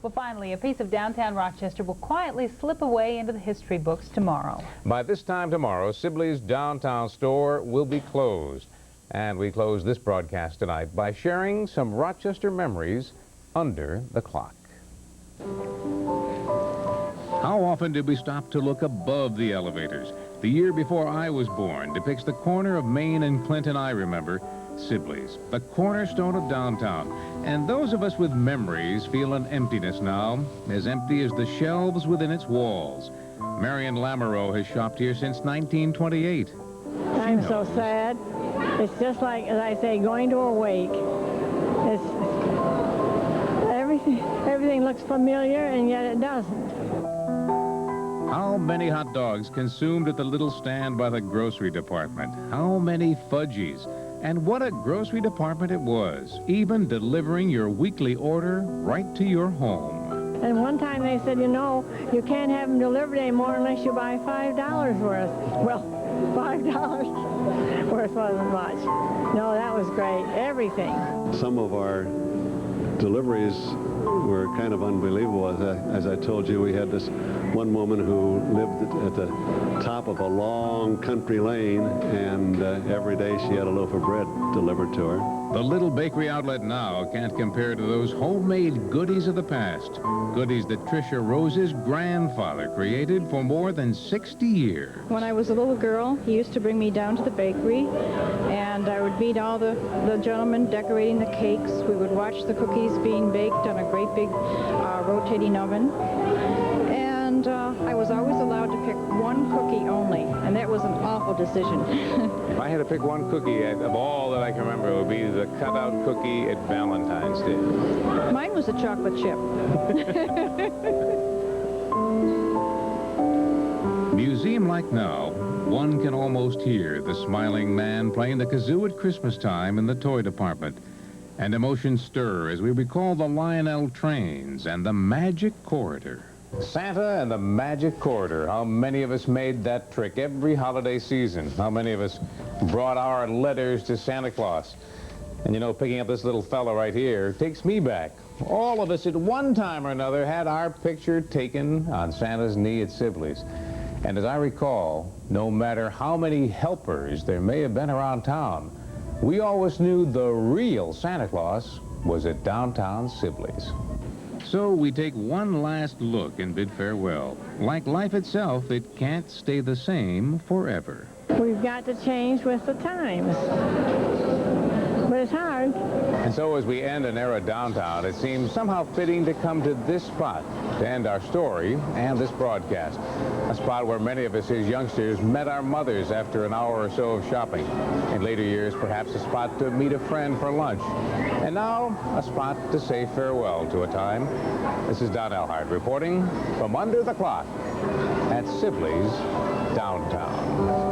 Well, finally, a piece of downtown Rochester will quietly slip away into the history books tomorrow. By this time tomorrow, Sibley's downtown store will be closed. And we close this broadcast tonight by sharing some Rochester memories under the clock. How often did we stop to look above the elevators? The year before I was born depicts the corner of Main and Clinton I remember, Sibleys, the cornerstone of downtown. And those of us with memories feel an emptiness now, as empty as the shelves within its walls. Marion Lamoureux has shopped here since 1928. I'm so sad. It's just like, as I say, going to a wake. Everything looks familiar, and yet it doesn't. How many hot dogs consumed at the little stand by the grocery department? How many fudgies? And what a grocery department it was, even delivering your weekly order right to your home. And one time they said, you know, you can't have them delivered anymore unless you buy $5 worth. Well, $5 worth wasn't much. No, that was great. Everything. Some of our deliveries were kind of unbelievable. As I told you, we had this one woman who lived at the top of a long country lane, and every day she had a loaf of bread delivered to her. The little bakery outlet now can't compare to those homemade goodies of the past. Goodies that Tricia Rose's grandfather created for more than 60 years. When I was a little girl, he used to bring me down to the bakery, and I would meet all the gentlemen decorating the cakes. We would watch the cookies being baked on a great big rotating oven. And I was always allowed to pick one cookie only, and that was an awful decision. If I had to pick one cookie of all that I can remember, it would be the cutout cookie at Valentine's Day. Mine was a chocolate chip. Museum like now, one can almost hear the smiling man playing the kazoo at Christmas time in the toy department. And emotions stir as we recall the Lionel trains and the magic corridor. Santa and the magic corridor. How many of us made that trick every holiday season? How many of us brought our letters to Santa Claus? And you know, picking up this little fella right here takes me back. All of us at one time or another had our picture taken on Santa's knee at Sibley's. And as I recall, no matter how many helpers there may have been around town, we always knew the real Santa Claus was at downtown Sibleys. So we take one last look and bid farewell. Like life itself, it can't stay the same forever. We've got to change with the times. But it's hard. And so as we end an era downtown, it seems somehow fitting to come to this spot to end our story and this broadcast. A spot where many of us as youngsters met our mothers after an hour or so of shopping. In later years, perhaps a spot to meet a friend for lunch. And now, a spot to say farewell to a time. This is Don Elhart reporting from under the clock at Sibley's downtown.